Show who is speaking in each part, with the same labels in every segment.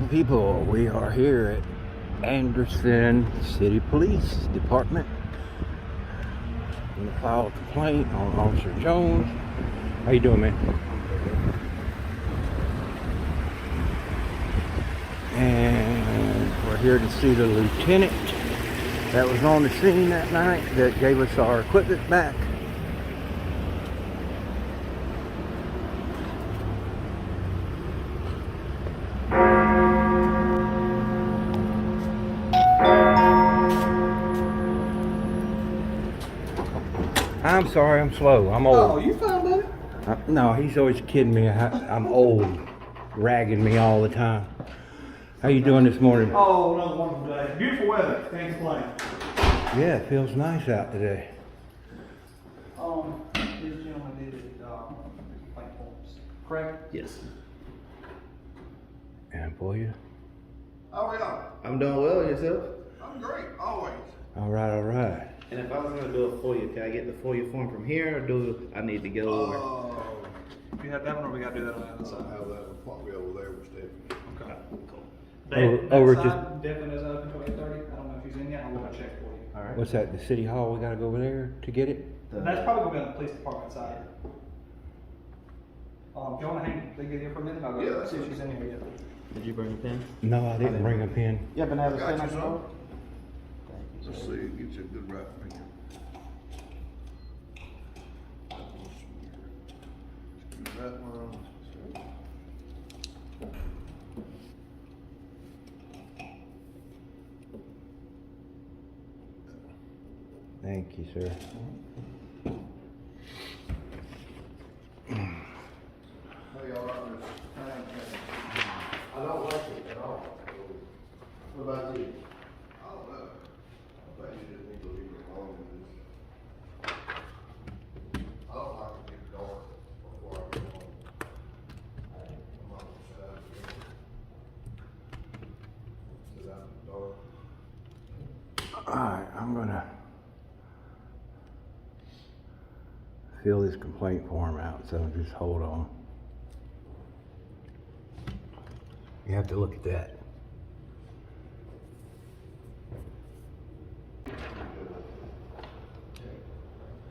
Speaker 1: People, we are here at Anderson City Police Department. I'm gonna file a complaint on Officer Jones. How you doing, man? And we're here to see the lieutenant that was on the scene that night that gave us our equipment back. I'm sorry, I'm slow. I'm old.
Speaker 2: Oh, you fine, buddy?
Speaker 1: No, he's always kidding me. I'm old, ragging me all the time. How you doing this morning?
Speaker 2: Oh, another wonderful day. Beautiful weather. Can't complain.
Speaker 1: Yeah, it feels nice out today.
Speaker 2: This gentleman did complaint forms, correct?
Speaker 3: Yes.
Speaker 1: And for you?
Speaker 4: Oh yeah,
Speaker 3: I'm doing well, yourself?
Speaker 4: I'm great, always.
Speaker 1: All right, all right.
Speaker 3: And if I was going to do it for you, can I get the FOIA form from here, or do I need to go over?
Speaker 2: You have that one, or we got to do that on the other
Speaker 4: I'll
Speaker 2: side?
Speaker 4: have that one probably over there with Stephanie.
Speaker 2: Okay.
Speaker 3: Cool.
Speaker 1: Over
Speaker 2: That
Speaker 1: to-
Speaker 2: side definitely is open until 8:30. I don't know if he's in yet. I'm going to check for you.
Speaker 3: All right.
Speaker 1: What's that, the city hall? We gotta go over there to get it?
Speaker 2: That's probably going to be on the police department side. Do you want to hang here for a minute? I'll go
Speaker 4: Yeah,
Speaker 2: see if she's in here yet.
Speaker 3: Did you bring a pen?
Speaker 1: No, I didn't bring a pen.
Speaker 2: You happen to have a
Speaker 4: Got
Speaker 2: pen
Speaker 4: you
Speaker 2: on your
Speaker 4: some?
Speaker 2: phone?
Speaker 4: Let's see, get you a good right finger. That one.
Speaker 1: Thank you, sir.
Speaker 4: Hey, all right, miss? I don't like it at all. What about you? I don't know. I think you just need to leave it alone and just. I don't like it getting dark before I get home. I'm not gonna sit out here. Sit out in the dark.
Speaker 1: Alright, I'm gonna fill this complaint form out, so just hold on. You have to look at that.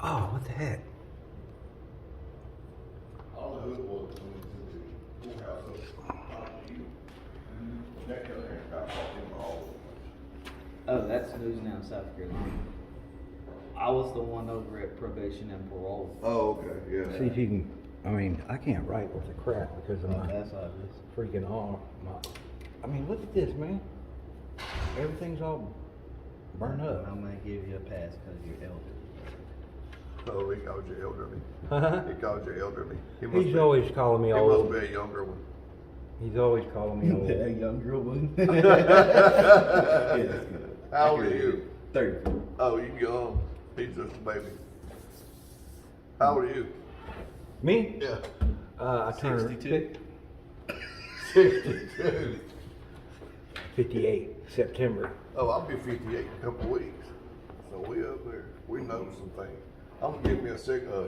Speaker 1: Oh, what the heck?
Speaker 4: I don't know who it was when it was in the courthouse, up to you. That guy there got caught in all
Speaker 3: Oh, that's News Now, South Carolina. I was the one over at probation and parole.
Speaker 4: Oh, okay, yeah.
Speaker 1: See if you can, I mean, I can't write with the crap because of my
Speaker 3: That's obvious.
Speaker 1: freaking arm. I mean, look at this, man. Everything's all burned up.
Speaker 3: I'm going to give you a pass because you're elderly.
Speaker 4: Oh, he called you elderly. He called you elderly. He must
Speaker 1: He's
Speaker 4: be-
Speaker 1: always calling me
Speaker 4: He
Speaker 1: old.
Speaker 4: must be a younger one.
Speaker 1: He's always calling me old.
Speaker 3: A younger one.
Speaker 4: How old are you?
Speaker 3: 30.
Speaker 4: Oh, you young. He's just a baby. How old are you?
Speaker 1: Me?
Speaker 4: Yeah.
Speaker 1: I turned
Speaker 3: 62.
Speaker 4: 62.
Speaker 1: 58, September.
Speaker 4: Oh, I'll be 58 in a couple of weeks. So we up there. We know some things. I'm gonna get me a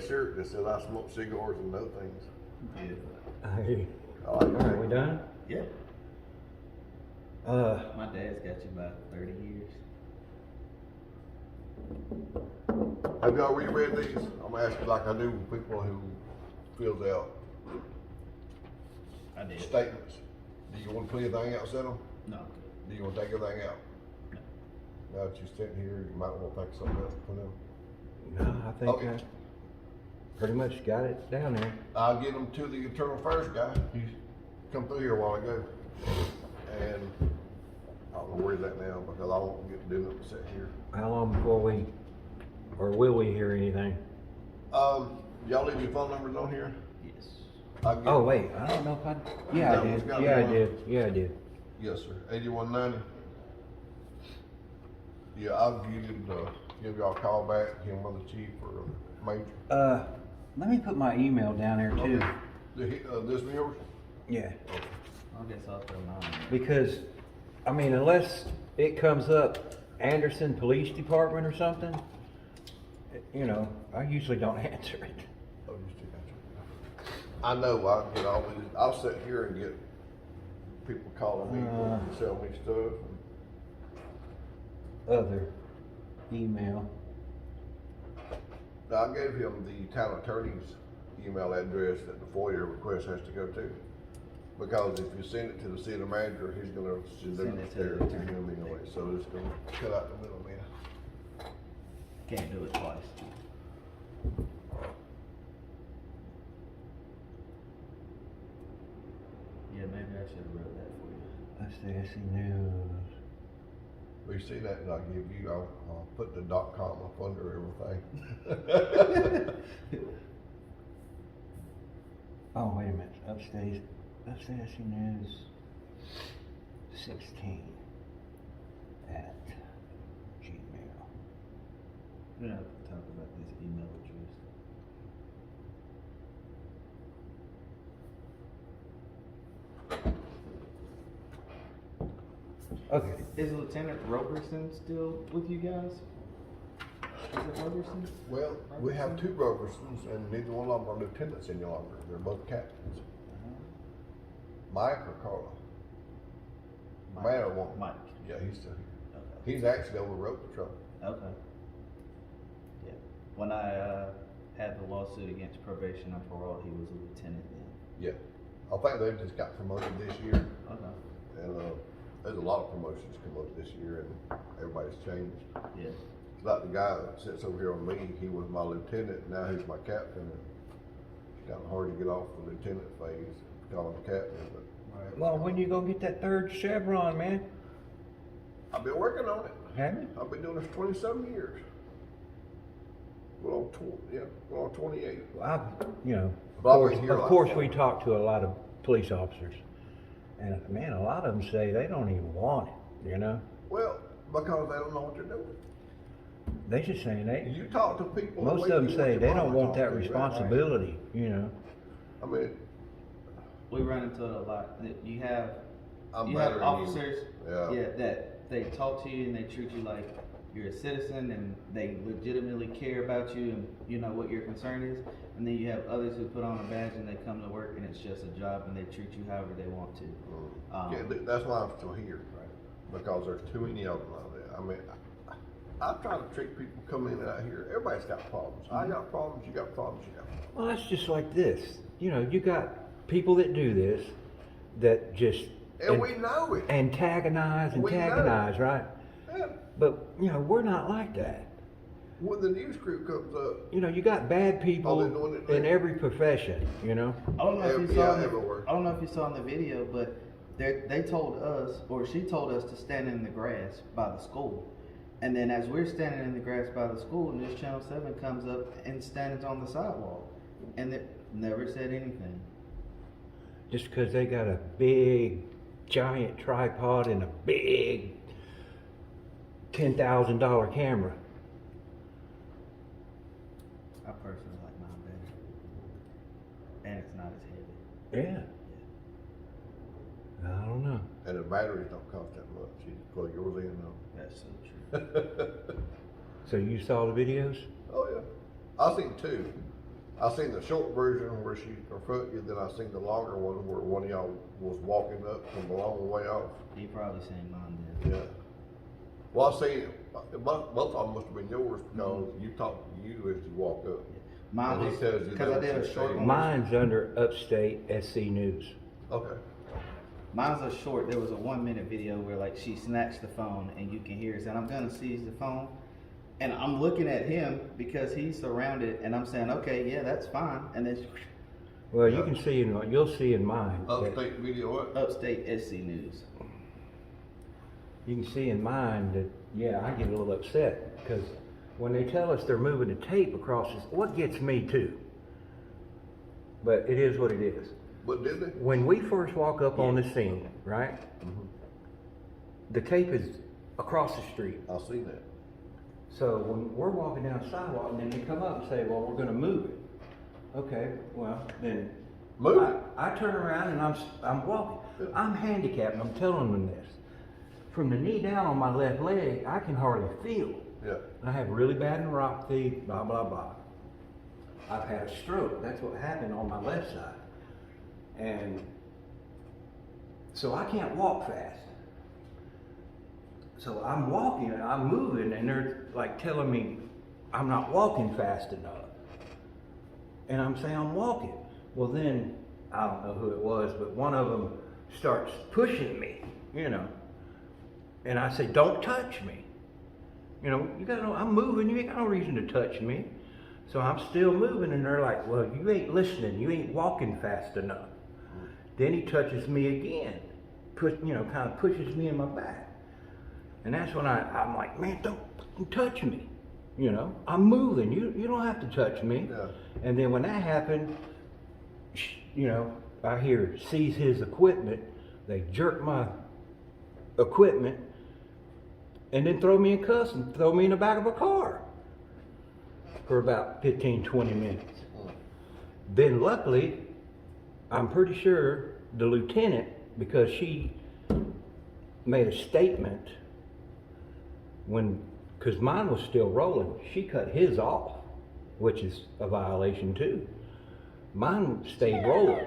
Speaker 4: shirt that says I smoke cigars and know things.
Speaker 3: Yeah.
Speaker 1: Hey,
Speaker 4: I like
Speaker 1: alright, we done?
Speaker 3: Yeah. My dad's got you about 30 years.
Speaker 4: Have y'all reread these? I'm gonna ask you like I do with people who fills out
Speaker 3: I did.
Speaker 4: statements. Do you want to put anything out, send them?
Speaker 3: No.
Speaker 4: Do you want to take everything out?
Speaker 3: No.
Speaker 4: Now that you're sitting here, you might want to think of something else for them.
Speaker 1: No, I think
Speaker 4: Okay.
Speaker 1: I pretty much got it down there.
Speaker 4: I'll get them to the internal affairs guy. He's come through here a while ago. And I don't know where he's at now because I don't get to do it sit here.
Speaker 1: How long before we, or will we hear anything?
Speaker 4: Y'all leave your phone numbers on here?
Speaker 3: Yes.
Speaker 4: I'll get
Speaker 1: Oh, wait, I don't know if I, yeah, I
Speaker 4: That one's
Speaker 1: did.
Speaker 4: gotta
Speaker 1: Yeah,
Speaker 4: be
Speaker 1: I
Speaker 4: on.
Speaker 1: did. Yeah, I did.
Speaker 4: Yes, sir. 8190. Yeah, I'll give you the give y'all a call back, him or the chief or major?
Speaker 1: Let me put my email down there too.
Speaker 4: This one yours?
Speaker 1: Yeah.
Speaker 3: I guess I'll throw mine.
Speaker 1: Because, I mean, unless it comes up Anderson Police Department or something, you know, I usually don't answer it.
Speaker 4: Oh, you still got your. I know, I'll sit here and get people calling me and sell me stuff.
Speaker 1: Other email.
Speaker 4: Now, I gave him the town attorney's email address that the FOIA request has to go to. Because if you send it to the city manager, he's gonna send it to him anyway, so it's gonna cut out the middleman.
Speaker 3: Can't do it twice. Yeah, maybe I should have wrote that for you.
Speaker 1: Let's see, I see news.
Speaker 4: We see that, and I'll put the .com up under everything.
Speaker 1: Oh, wait a minute. Upstate SC News 16 at Gmail.
Speaker 3: We're gonna have to talk about this email address.
Speaker 1: Okay.
Speaker 3: Is Lieutenant Roberson still with you guys? Is it Roberson?
Speaker 4: Well, we have two Robersons, and neither one of them are lieutenants any longer. They're both captains. Mike or Carla? Matter one.
Speaker 3: Mike.
Speaker 4: Yeah, he's still here.
Speaker 3: Okay.
Speaker 4: He's actually over road patrol.
Speaker 3: Okay. Yeah. When I had the lawsuit against probation and parole, he was a lieutenant then.
Speaker 4: Yeah. I think they just got promoted this year.
Speaker 3: Okay.
Speaker 4: And there's a lot of promotions come up this year, and everybody's changed.
Speaker 3: Yeah.
Speaker 4: Like the guy that sits over here on me, he was my lieutenant, now he's my captain. And it's kind of hard to get off the lieutenant phase, calling the captain, but.
Speaker 1: Well, when you gonna get that third chevron, man?
Speaker 4: I've been working on it.
Speaker 1: Have you?
Speaker 4: I've been doing this 27 years. Well, on 28.
Speaker 1: Well, you know,
Speaker 4: But I've been here
Speaker 1: of
Speaker 4: like
Speaker 1: course
Speaker 4: that.
Speaker 1: we talk to a lot of police officers. And man, a lot of them say they don't even want it, you know?
Speaker 4: Well, because they don't know what they're doing.
Speaker 1: They just saying
Speaker 4: You talk to people.
Speaker 1: most
Speaker 4: the way
Speaker 1: of them
Speaker 4: you
Speaker 1: say
Speaker 4: want
Speaker 1: they
Speaker 4: your
Speaker 1: don't
Speaker 4: mama
Speaker 1: want
Speaker 4: talk
Speaker 1: that
Speaker 4: to you, right?
Speaker 1: responsibility, you know?
Speaker 4: I mean,
Speaker 3: We run into it a lot. You have
Speaker 4: I'm
Speaker 3: you
Speaker 4: better
Speaker 3: have
Speaker 4: than you.
Speaker 3: officers
Speaker 4: Yeah.
Speaker 3: that they talk to you and they treat you like you're a citizen and they legitimately care about you and you know what your concern is. And then you have others who put on a badge and they come to work and it's just a job and they treat you however they want to.
Speaker 4: Yeah, that's why I'm still here, because there's too many of them out there. I mean, I try to treat people coming in and out here. Everybody's got problems. I got problems. You got problems. You got problems.
Speaker 1: Well, that's just like this. You know, you got people that do this that just
Speaker 4: And we know it.
Speaker 1: antagonize,
Speaker 4: We know.
Speaker 1: right?
Speaker 4: Yeah.
Speaker 1: But, you know, we're not like that.
Speaker 4: When the news crew comes up,
Speaker 1: You know, you got bad people
Speaker 4: they're doing it
Speaker 1: in
Speaker 4: now.
Speaker 1: every profession, you know?
Speaker 3: I don't know if you
Speaker 4: Yeah,
Speaker 3: saw
Speaker 4: everywhere.
Speaker 3: I don't know if you saw in the video, but they told us, or she told us to stand in the grass by the school. And then as we're standing in the grass by the school, News Channel 7 comes up and stands on the sidewalk. And they never said anything.
Speaker 1: Just because they got a big, giant tripod and a big $10,000 camera.
Speaker 3: I personally like mine better. And it's not as heavy.
Speaker 1: Yeah. I don't know.
Speaker 4: and the batteries don't cost that much. You just plug yours in though.
Speaker 3: That's so true.
Speaker 1: So you saw the videos?
Speaker 4: Oh yeah, I seen two. I seen the short version where she confronted you, then I seen the longer one where one of y'all was walking up from a long way off.
Speaker 3: You probably seen mine then.
Speaker 4: Yeah. Well, I seen it. Both of them must have been yours because you talked to you as you walk up.
Speaker 3: Mine
Speaker 4: And he
Speaker 3: was,
Speaker 4: tells you
Speaker 3: because I
Speaker 4: that
Speaker 3: did a
Speaker 4: it's
Speaker 3: short
Speaker 4: the
Speaker 3: one.
Speaker 1: Mine's under Upstate SC News.
Speaker 4: Okay.
Speaker 3: Mine's a short, there was a 1 minute video where like she snatched the phone and you can hear her saying, I'm gonna seize the phone. And I'm looking at him because he's surrounded and I'm saying, okay, yeah, that's fine. And then
Speaker 1: Well, you can see you'll see in mine. that-
Speaker 4: Upstate video what?
Speaker 3: Upstate SC News.
Speaker 1: You can see in mine that, yeah, I get a little upset because when they tell us they're moving the tape across this, what gets me too? But it is what it is.
Speaker 4: But did they?
Speaker 1: When we first walk up on the scene, right?
Speaker 4: Mm-hmm.
Speaker 1: The tape is across the street.
Speaker 4: I seen that.
Speaker 1: So when we're walking down the sidewalk, and then they come up and say, well, we're gonna move it. Okay, well, then.
Speaker 4: Move it.
Speaker 1: I turn around and I'm walking. I'm handicapped, and I'm telling them this. From the knee down on my left leg, I can hardly feel.
Speaker 4: Yeah.
Speaker 1: I have really bad neuropathy, blah, blah, blah. I've had a stroke. That's what happened on my left side. And so I can't walk fast. So I'm walking, I'm moving, and they're like telling me I'm not walking fast enough. And I'm saying I'm walking. Well then, I don't know who it was, but one of them starts pushing me, you know. And I say, don't touch me. You know, you gotta know, I'm moving, you ain't got no reason to touch me. So I'm still moving, and they're like, well, you ain't listening, you ain't walking fast enough. Then he touches me again, kind of pushes me in my back. And that's when I'm like, man, don't touch me. You know, I'm moving, you don't have to touch me.
Speaker 4: Yeah.
Speaker 1: And then when that happened, you know, I hear seize his equipment, they jerk my equipment, and then throw me in cuffs and throw me in the back of a car for about 15, 20 minutes. Then luckily, I'm pretty sure the lieutenant, because she made a statement because mine was still rolling, she cut his off, which is a violation too. Mine stayed rolling.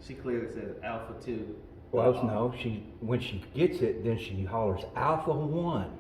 Speaker 3: She clearly says Alpha 2.
Speaker 1: Well, no, when she gets it, then she hollers Alpha 1.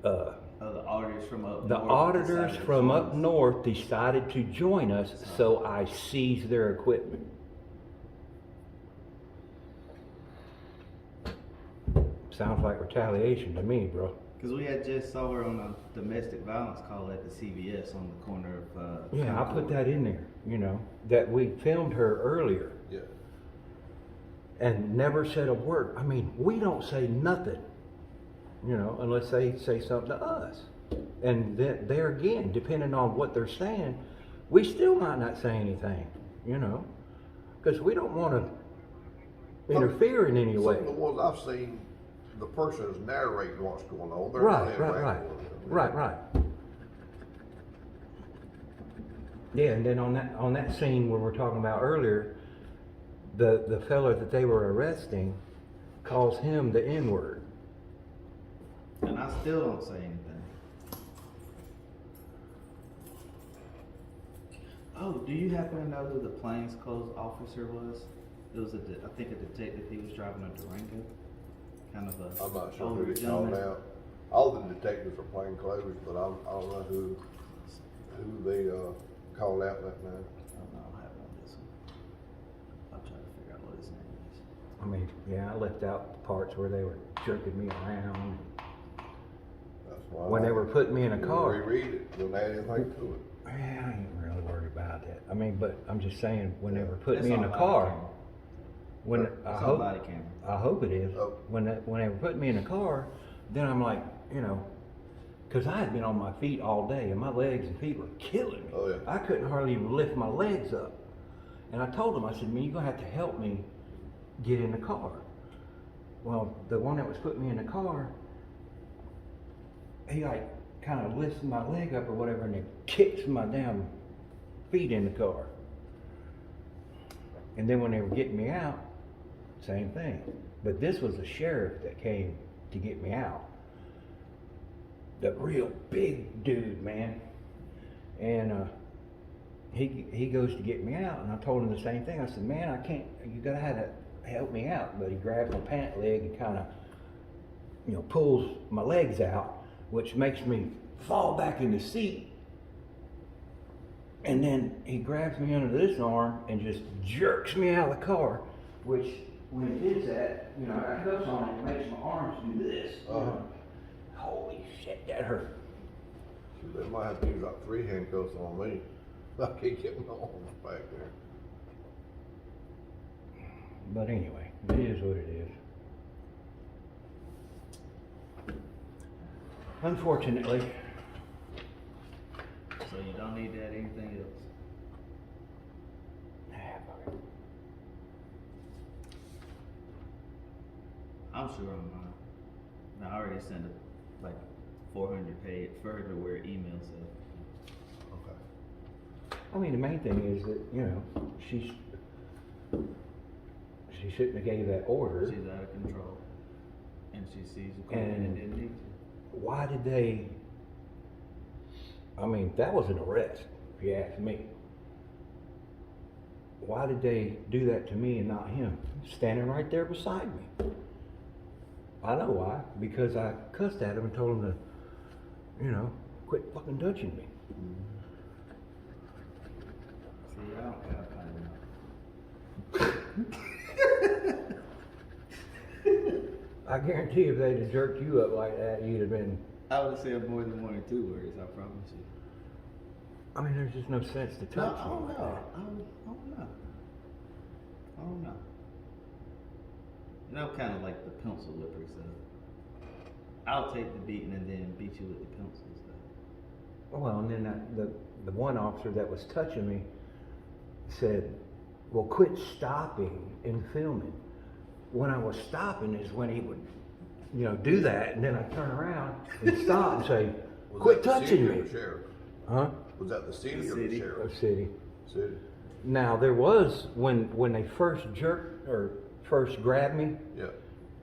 Speaker 3: The auditors from up
Speaker 1: The
Speaker 3: north
Speaker 1: auditors
Speaker 3: decided to
Speaker 1: from
Speaker 3: join
Speaker 1: up
Speaker 3: us.
Speaker 1: north decided to join us, so I seized their equipment. Sounds like retaliation to me, bro.
Speaker 3: Because we had just saw her on a domestic violence call at the CVS on the corner of.
Speaker 1: Yeah, I put that in there, you know, that we filmed her earlier
Speaker 4: Yeah.
Speaker 1: and never said a word. I mean, we don't say nothing, you know, unless they say something to us. And then there again, depending on what they're saying, we still might not say anything, you know, because we don't want to interfere in any
Speaker 4: Some
Speaker 1: way.
Speaker 4: of the ones I've seen, the person is narrating what's going on. They're
Speaker 1: Right,
Speaker 4: not
Speaker 1: right,
Speaker 4: interacting
Speaker 1: right,
Speaker 4: with them.
Speaker 1: right. Yeah, and then on that scene where we're talking about earlier, the fella that they were arresting calls him the N-word.
Speaker 3: And I still don't say anything. Oh, do you happen to know who the plainclothes officer was? It was I think a detective. He was driving a Durango. Kind of a
Speaker 4: I'm not sure
Speaker 3: older
Speaker 4: who they called
Speaker 3: gentleman.
Speaker 4: out. All the detectives are plain clothes, but I don't know who they called out that night.
Speaker 3: Oh, no, I don't have it on this one. I'll try to figure out what his name is.
Speaker 1: I mean, yeah, I left out the parts where they were jerking me around.
Speaker 4: That's why.
Speaker 1: When they were putting me in a
Speaker 4: We'll
Speaker 1: car.
Speaker 4: reread it. Don't add anything to it.
Speaker 1: Yeah, I ain't really worried about that. I mean, but I'm just saying, when they were putting
Speaker 3: It's
Speaker 1: me in
Speaker 3: on
Speaker 1: the
Speaker 3: body
Speaker 1: car,
Speaker 3: camera.
Speaker 1: when
Speaker 3: It's
Speaker 1: I
Speaker 3: on
Speaker 1: hope,
Speaker 3: body camera.
Speaker 1: I hope it is.
Speaker 4: Oh.
Speaker 1: When they were putting me in the car, then I'm like, you know, because I had been on my feet all day, and my legs and feet were killing me.
Speaker 4: Oh, yeah.
Speaker 1: I couldn't hardly even lift my legs up. And I told them, I said, man, you're gonna have to help me get in the car. Well, the one that was putting me in the car, he like kind of lifts my leg up or whatever, and he kicks my damn feet in the car. And then when they were getting me out, same thing. But this was the sheriff that came to get me out. The real big dude, man. And he goes to get me out, and I told him the same thing. I said, man, I can't, you gotta have to help me out. But he grabs my pant leg and kind of, you know, pulls my legs out, which makes me fall back in the seat. And then he grabs me under this arm and just jerks me out of the car, which when he did that, you know, I got cuffs on it, it makes my arms do this. You know. Holy shit, that hurt.
Speaker 4: So they might have to use like 3 handcuffs on me. I can't get my arms back there.
Speaker 1: But anyway, it is what it is. Unfortunately.
Speaker 3: So you don't need to add anything else. I'm sure I'm not. I already sent like 400 page further where email said.
Speaker 4: Okay.
Speaker 1: I mean, the main thing is that, you know, she shouldn't have gave that order.
Speaker 3: She's out of control. And she sees a court and didn't need to.
Speaker 1: Why did they, I mean, that was an arrest, if you ask me. Why did they do that to me and not him? Standing right there beside me. I know why. Because I cussed at him and told him to, you know, quit fucking touching me.
Speaker 3: See, I don't got time enough.
Speaker 1: I guarantee if they'd have jerked you up like that, you'd have been.
Speaker 3: I would have said more than 1 or 2 words, I promise you.
Speaker 1: I mean, there's just no sense to
Speaker 3: No,
Speaker 1: touch
Speaker 3: I
Speaker 1: him
Speaker 3: don't
Speaker 1: like
Speaker 3: know.
Speaker 1: that.
Speaker 3: I don't know. I don't know. You know, kind of like the pencil whipper stuff. I'll take the beating and then beat you with the pencil stuff.
Speaker 1: Well, and then the one officer that was touching me said, well, quit stopping and filming. When I was stopping is when he would, you know, do that, and then I'd turn around and stop and say,
Speaker 4: Was
Speaker 1: quit
Speaker 4: that the city
Speaker 1: touching
Speaker 4: or
Speaker 1: me.
Speaker 4: the sheriff?
Speaker 1: Huh?
Speaker 4: Was that the city
Speaker 3: The
Speaker 4: or
Speaker 3: city.
Speaker 4: the
Speaker 1: A
Speaker 4: sheriff?
Speaker 1: city.
Speaker 4: City.
Speaker 1: Now, there was, when they first jerked, or first grabbed me,
Speaker 4: Yeah.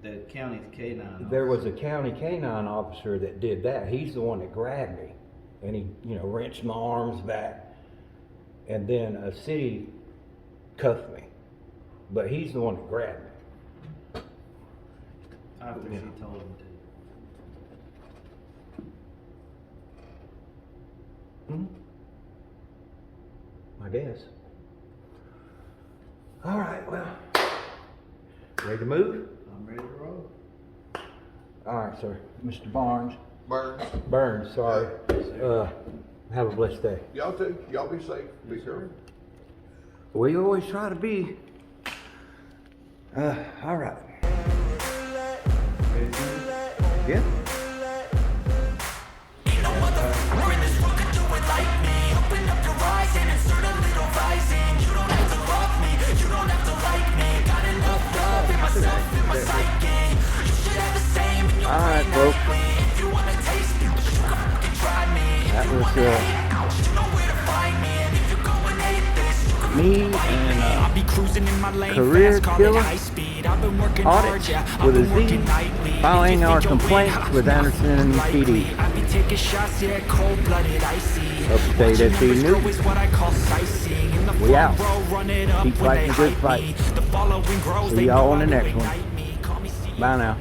Speaker 3: The county's K9.
Speaker 1: there was a county canine officer that did that. He's the one that grabbed me, and he, you know, wrenched my arms back, and then a city cuffed me, but he's the one that grabbed me.
Speaker 3: After
Speaker 1: Yeah.
Speaker 3: she told him to.
Speaker 1: Hmm? I guess. All right, well, ready to move?
Speaker 3: I'm ready to roll.
Speaker 1: All right, sir. Mr. Barnes.
Speaker 4: Burns.
Speaker 1: Sorry. Have a blessed day.
Speaker 4: Y'all too. Y'all be safe. Be careful.
Speaker 1: We always try to be. All right. Yeah.
Speaker 5: No motherfucker in this world could do it like me. Open up your eyes and insert a little rising. You don't have to love me, you don't have to like me. Got enough love in myself, in my psyche. You should have the same in your
Speaker 1: All right,
Speaker 5: brain
Speaker 1: folks.
Speaker 5: nightly. If you wanna taste me, you can fucking try me.
Speaker 1: That
Speaker 5: If you
Speaker 1: was,
Speaker 5: wanna hate, you know where to find me. And if you go and hate this, you can
Speaker 1: me
Speaker 5: fucking bite
Speaker 1: and,
Speaker 5: me. I'll be cruising in my lane
Speaker 1: career
Speaker 5: fast, call it
Speaker 1: killer
Speaker 5: high speed. I've been working hard,
Speaker 1: audit
Speaker 5: yeah. I've
Speaker 1: with a
Speaker 5: been
Speaker 1: Z,
Speaker 5: working nightly.
Speaker 1: filing
Speaker 5: If you
Speaker 1: our
Speaker 5: think you'll win,
Speaker 1: complaints with
Speaker 5: not
Speaker 1: Anderson
Speaker 5: likely.
Speaker 1: PD.
Speaker 5: I be taking shots, yeah, cold-blooded, icy.
Speaker 1: Upstate
Speaker 5: Watching
Speaker 1: SC
Speaker 5: numbers grow
Speaker 1: News.
Speaker 5: is what I call sightseeing. In the
Speaker 1: We
Speaker 5: front
Speaker 1: out.
Speaker 5: row, run it up
Speaker 1: Keep
Speaker 5: when they
Speaker 1: fighting the good
Speaker 5: hype
Speaker 1: fight.
Speaker 5: me. The following grows,
Speaker 1: See
Speaker 5: they
Speaker 1: y'all
Speaker 5: know
Speaker 1: on
Speaker 5: how
Speaker 1: the
Speaker 5: to
Speaker 1: next one.
Speaker 5: ignite me. Call me CEO.
Speaker 1: Bye now.